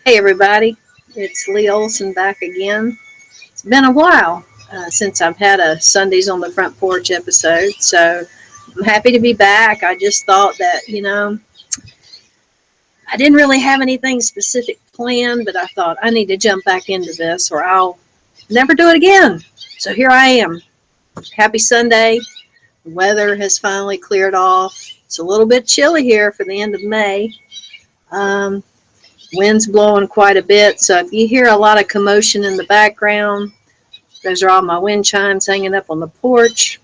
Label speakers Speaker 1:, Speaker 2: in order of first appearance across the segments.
Speaker 1: Hey everybody, it's Lee Olson back again. It's been a while since I've had a Sundays on the Front Porch episode, so I'm happy to be back. I just thought that, I didn't really have anything specific planned, but I thought I need to jump back into this or I'll never do it again. So here I am. Happy Sunday. The weather has finally cleared off. It's a little bit chilly here for the end of May. Um, Wind's blowing quite a bit, so if you hear a lot of commotion in the background, those are all my wind chimes hanging up on the porch.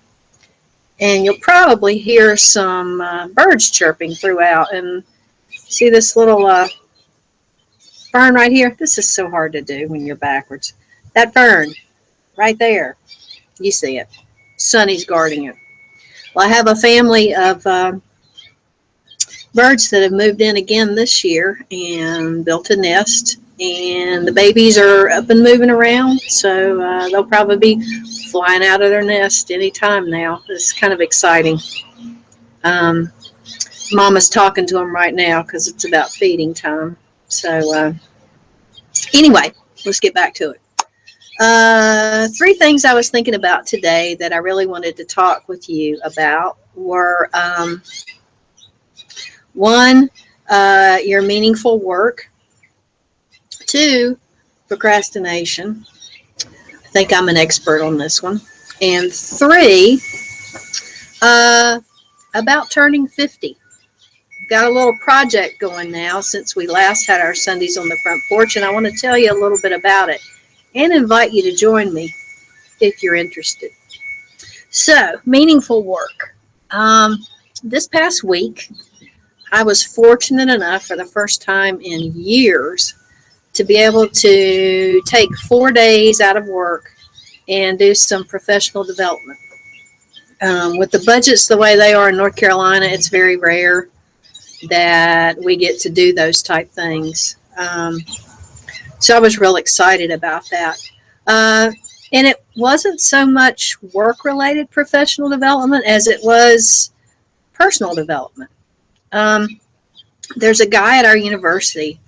Speaker 1: And you'll probably hear some birds chirping throughout. And see this little fern right here? This is so hard to do when you're backwards. That fern right there, you see it. Sonny's guarding it. Well, I have a family of birds that have moved in again this year and built a nest, and the babies are up and moving around, so they'll probably be flying out of their nest any time now. It's kind of exciting. Mama's talking to them right now because it's about feeding time. So anyway, let's get back to it. Three things I was thinking about today that I really wanted to talk with you about were one, your meaningful work. Two, procrastination. I think I'm an expert on this one. And three, about turning 50. Got a little project going now since we last had our Sundays on the Front Porch, and I want to tell you a little bit about it and invite you to join me if you're interested. So, meaningful work. This past week, I was fortunate enough for the first time in years to be able to take 4 days out of work and do some professional development. With the budgets the way they are in North Carolina, it's very rare that we get to do those type things. So I was real excited about that. And it wasn't so much work-related professional development as it was personal development. There's a guy at our university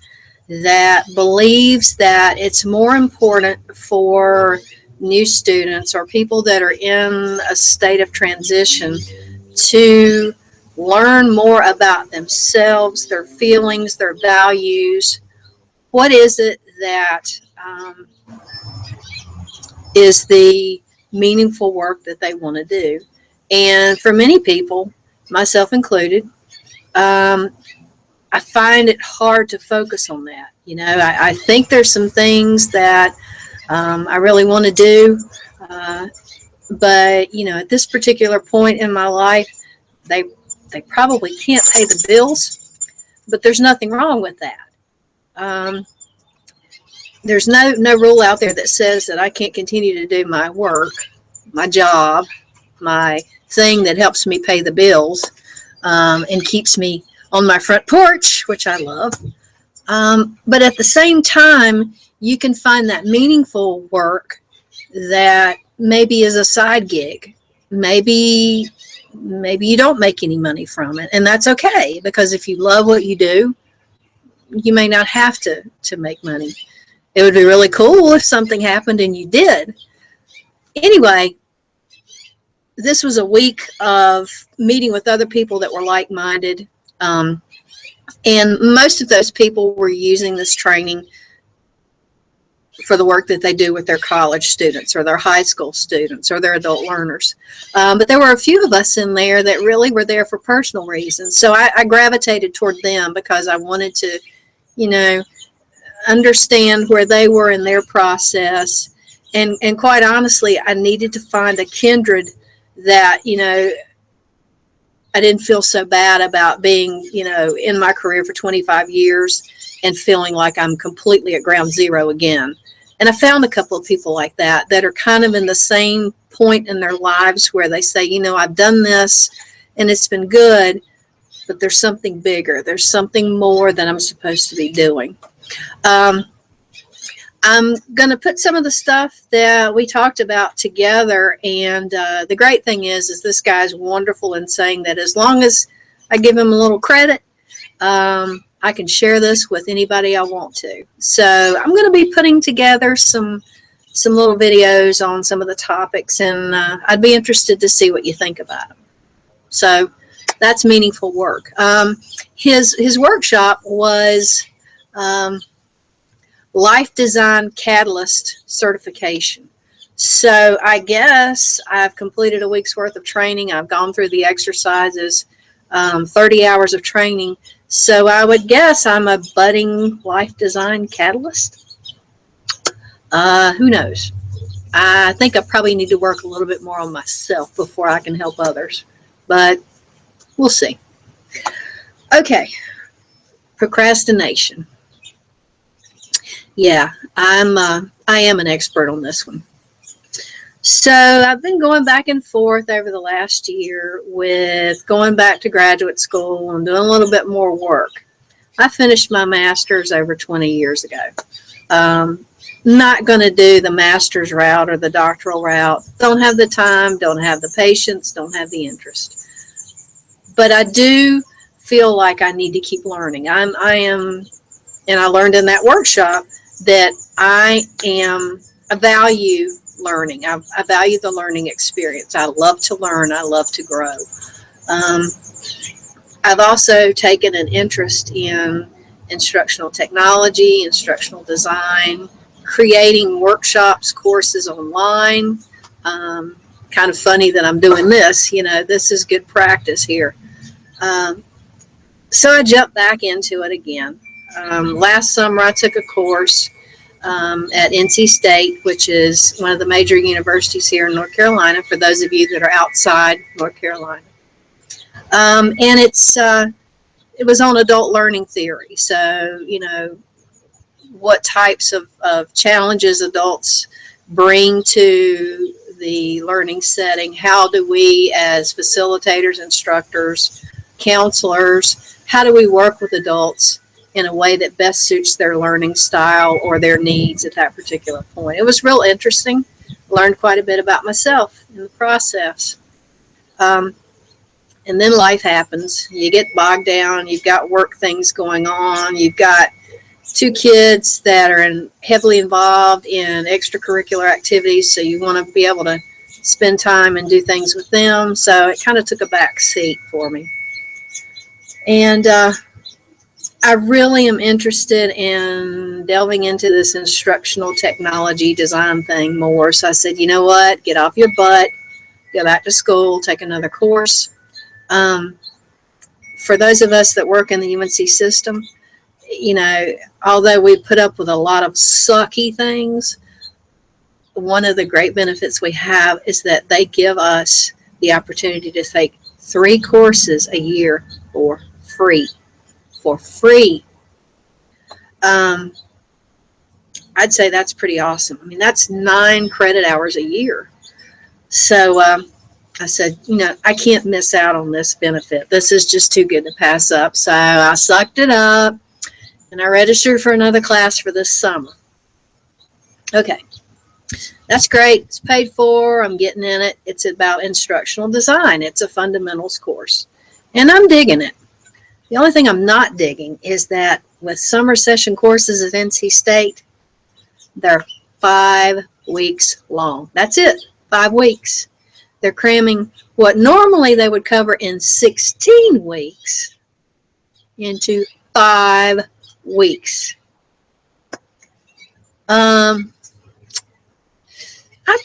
Speaker 1: that believes that it's more important for new students or people that are in a state of transition to learn more about themselves, their feelings, their values. What is it that is the meaningful work that they want to do? And for many people, myself included, I find it hard to focus on that. I think there's some things that I really want to do, but at this particular point in my life, they probably can't pay the bills, but there's nothing wrong with that. There's no rule out there that says that I can't continue to do my work, my job, my thing that helps me pay the bills and keeps me on my front porch, which I love. But at the same time, you can find that meaningful work that maybe is a side gig. Maybe you don't make any money from it, and that's okay, because if you love what you do, you may not have to make money. It would be really cool if something happened and you did. Anyway, this was a week of meeting with other people that were like-minded. And most of those people were using this training for the work that they do with their college students or their high school students or their adult learners. But there were a few of us in there that really were there for personal reasons. So I gravitated toward them because I wanted to, understand where they were in their process. And quite honestly, I needed to find a kindred that, I didn't feel so bad about being, in my career for 25 years and feeling like I'm completely at ground zero again. And I found a couple of people like that are kind of in the same point in their lives where they say, I've done this and it's been good, but there's something bigger. There's something more that I'm supposed to be doing. I'm going to put some of the stuff that we talked about together, and the great thing is this guy's wonderful in saying that as long as I give him a little credit, I I can share this with anybody I want to. So I'm going to be putting together some little videos on some of the topics, and I'd be interested to see what you think about them. So that's meaningful work. His workshop was Life Design Catalyst certification. So I guess I've completed a week's worth of training. I've gone through the exercises, 30 hours of training. So I would guess I'm a budding life design catalyst. Who knows? I think I probably need to work a little bit more on myself before I can help others. But we'll see. Okay. Procrastination. Yeah, I am an expert on this one. So I've been going back and forth over the last year with going back to graduate school and doing a little bit more work. I finished my master's over 20 years ago. Not going to do the master's route or the doctoral route. Don't have the time, don't have the patience, don't have the interest. But I do feel like I need to keep learning. I learned in that workshop that I value learning. I value the learning experience. I love to learn. I love to grow. I've also taken an interest in instructional technology, instructional design, creating workshops, courses online. Kind of funny that I'm doing this. This is good practice here. So I jumped back into it again. Last summer I took a course at NC State, which is one of the major universities here in North Carolina, for those of you that are outside North Carolina. And it was on adult learning theory. So, what types of challenges adults bring to the learning setting. How do we, as facilitators, instructors, counselors, how do we work with adults in a way that best suits their learning style or their needs at that particular point? It was real interesting. Learned quite a bit about myself in the process. And then life happens. You get bogged down. You've got work things going on. You've got 2 kids that are heavily involved in extracurricular activities, so you want to be able to spend time and do things with them. So it kind of took a back seat for me. And I really am interested in delving into this instructional technology design thing more. So I said, you know what? Get off your butt. Go back to school. Take another course. For those of us that work in the UNC system, although we put up with a lot of sucky things, one of the great benefits we have is that they give us the opportunity to take 3 courses a year for free. For free. I'd say that's pretty awesome. I mean, that's 9 credit hours a year. So I said, I can't miss out on this benefit. This is just too good to pass up. So I sucked it up. And I registered for another class for this summer. Okay. That's great. It's paid for. I'm getting in it. It's about instructional design. It's a fundamentals course. And I'm digging it. The only thing I'm not digging is that with summer session courses at NC State, they're 5 weeks long. That's it. 5 weeks. They're cramming what normally they would cover in 16 weeks into 5 weeks. I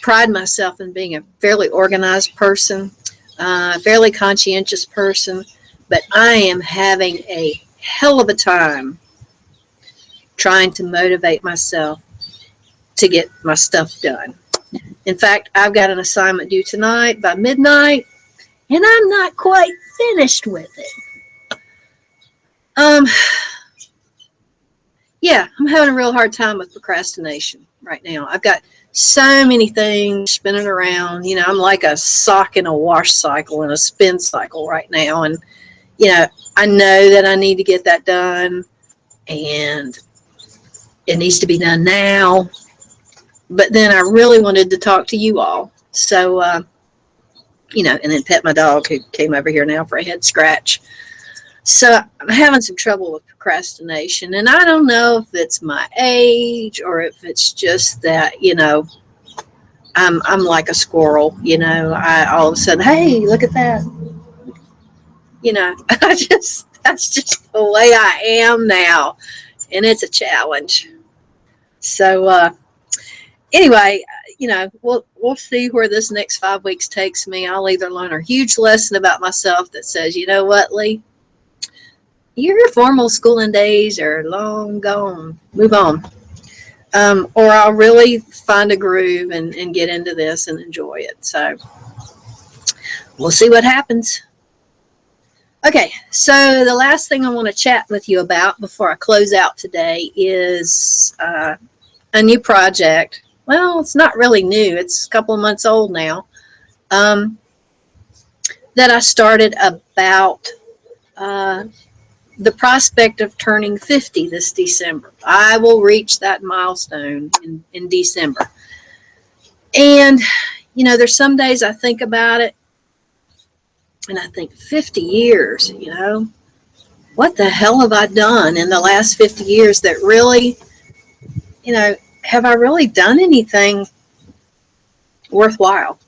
Speaker 1: pride myself in being a fairly organized person, fairly conscientious person, but I am having a hell of a time trying to motivate myself to get my stuff done. In fact, I've got an assignment due tonight by midnight, and I'm not quite finished with it. Yeah, I'm having a real hard time with procrastination right now. I've got so many things spinning around. I'm like a sock in a wash cycle and a spin cycle right now. And, I know that I need to get that done, and it needs to be done now. But then I really wanted to talk to you all. So, and then pet my dog who came over here now for a head scratch. So I'm having some trouble with procrastination, and I don't know if it's my age or if it's just that, I'm like a squirrel. I all of a sudden, hey, look at that. That's just the way I am now, and it's a challenge. So anyway, we'll see where this next 5 weeks takes me. I'll either learn a huge lesson about myself that says, you know what, Lee, your formal schooling days are long gone. Move on. Or I'll really find a groove and get into this and enjoy it. So we'll see what happens. Okay, so the last thing I want to chat with you about before I close out today is a new project. Well, it's not really new, it's a couple of months old now. Um, that I started about uh, the prospect of turning 50 this December. I will reach that milestone in December. And, there's some days I think about it and I think 50 years, what the hell have I done in the last 50 years that really, have I really done anything worthwhile?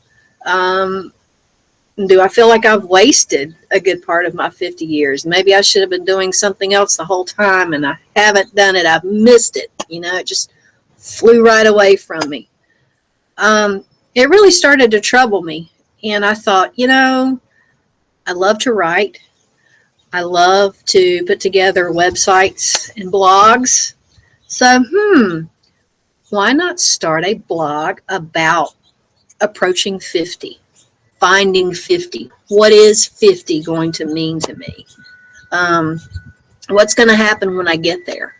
Speaker 1: Um, do I feel like I've wasted a good part of my 50 years? Maybe I should have been doing something else the whole time and I haven't done it. I've missed it. It just flew right away from me. It really started to trouble me. And I thought, I love to write. I love to put together websites and blogs. So, why not start a blog about approaching 50? Finding 50. What is 50 going to mean to me? What's going to happen when I get there?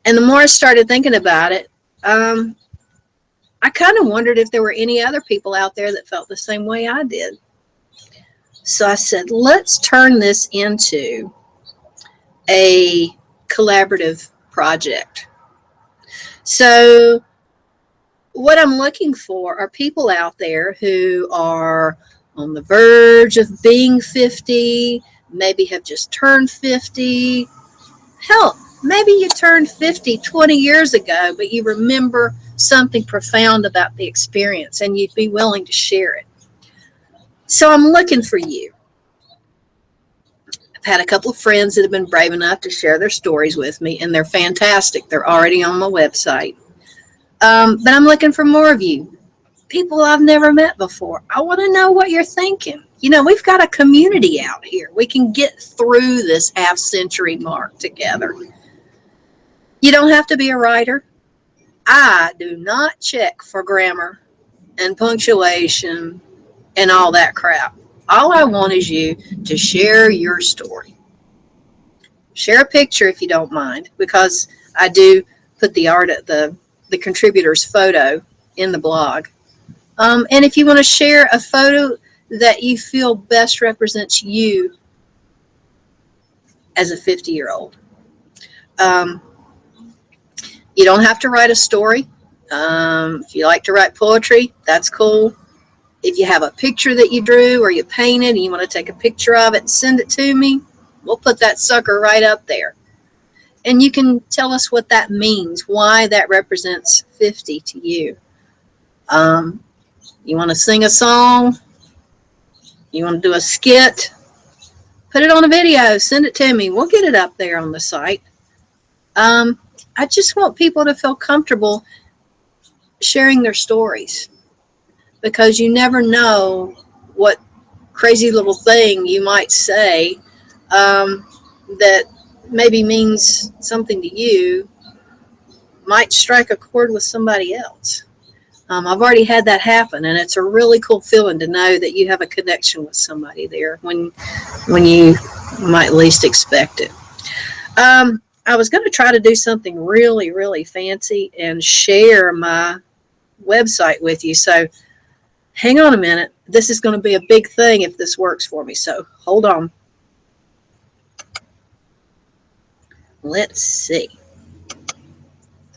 Speaker 1: And the more I started thinking about it, I kind of wondered if there were any other people out there that felt the same way I did. So I said, let's turn this into a collaborative project. So what I'm looking for are people out there who are on the verge of being 50, maybe have just turned 50. Hell, maybe you turned 50 20 years ago, but you remember something profound about the experience and you'd be willing to share it. So I'm looking for you. I've had a couple of friends that have been brave enough to share their stories with me, and they're fantastic. They're already on my website. But I'm looking for more of you. People I've never met before. I want to know what you're thinking. We've got a community out here. We can get through this half-century mark together. You don't have to be a writer. I do not check for grammar and punctuation and all that crap. All I want is you to share your story. Share a picture if you don't mind, because I do put the contributor's photo in the blog. And if you want to share a photo that you feel best represents you as a 50-year-old. You don't have to write a story. If you like to write poetry, that's cool. If you have a picture that you drew or you painted and you want to take a picture of it and send it to me, we'll put that sucker right up there. And you can tell us what that means, why that represents 50 to you. You want to sing a song? You want to do a skit? Put it on a video, send it to me. We'll get it up there on the site. I just want people to feel comfortable sharing their stories, because you never know what crazy little thing you might say that maybe means something to you might strike a chord with somebody else. I've already had that happen, and it's a really cool feeling to know that you have a connection with somebody there when you might least expect it. I was going to try to do something really, really fancy and share my website with you. So hang on a minute. This is going to be a big thing if this works for me. So hold on. Let's see.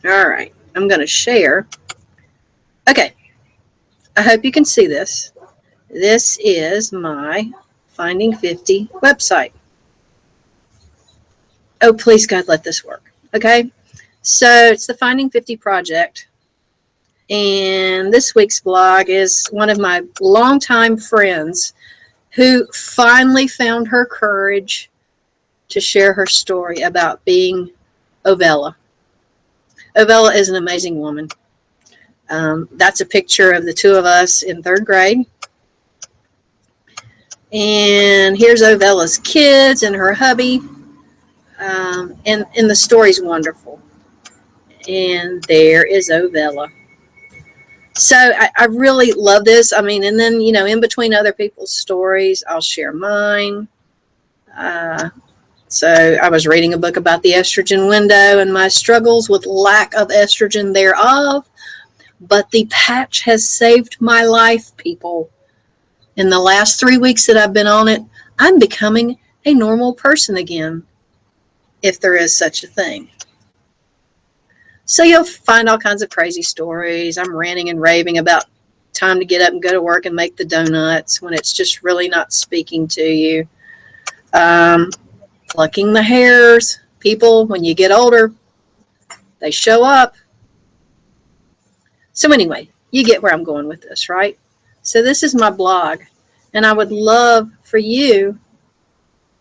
Speaker 1: All right. I'm going to share. Okay. I hope you can see this. This is my Finding 50 website. Oh, please, God, let this work. Okay. So it's the Finding 50 project. And this week's blog is one of my longtime friends who finally found her courage to share her story about being Ovella. Ovella is an amazing woman. That's a picture of the two of us in third grade. And here's Ovella's kids and her hubby. And the story's wonderful. And there is Ovella. So I really love this. I mean, and then, in between other people's stories, I'll share mine. So I was reading a book about the estrogen window and my struggles with lack of estrogen thereof. But the patch has saved my life, people. In the last 3 weeks that I've been on it, I'm becoming a normal person again, if there is such a thing. So you'll find all kinds of crazy stories. I'm ranting and raving about time to get up and go to work and make the donuts when it's just really not speaking to you. Plucking the hairs. People, when you get older, they show up. So anyway, you get where I'm going with this, right? So this is my blog, and I would love for you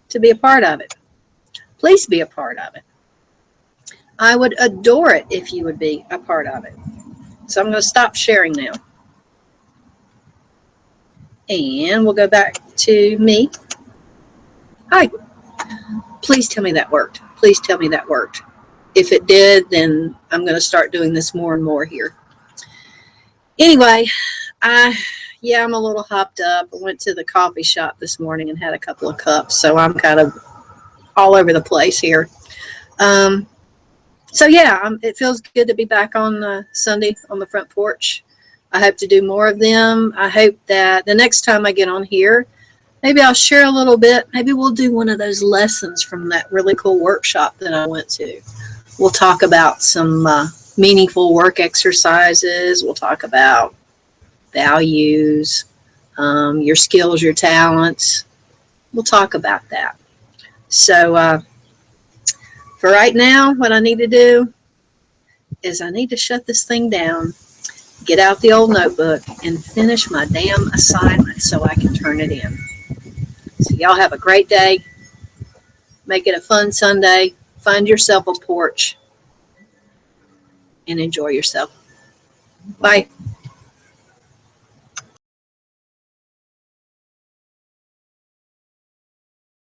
Speaker 1: to be a part of it. Please be a part of it. I would adore it if you would be a part of it. So I'm going to stop sharing now. And we'll go back to me. Hi. Please tell me that worked. Please tell me that worked. If it did, then I'm going to start doing this more and more here. Anyway, I'm a little hopped up. I went to the coffee shop this morning and had a couple of cups, so I'm kind of all over the place here. It feels good to be back on Sunday on the front porch. I hope to do more of them. I hope that the next time I get on here, maybe I'll share a little bit. Maybe we'll do one of those lessons from that really cool workshop that I went to. We'll talk about some meaningful work exercises. We'll talk about values, your skills, your talents. We'll talk about that. So for right now, what I need to do is I need to shut this thing down, get out the old notebook, and finish my damn assignment so I can turn it in. So y'all have a great day. Make it a fun Sunday. Find yourself a porch and enjoy yourself. Bye.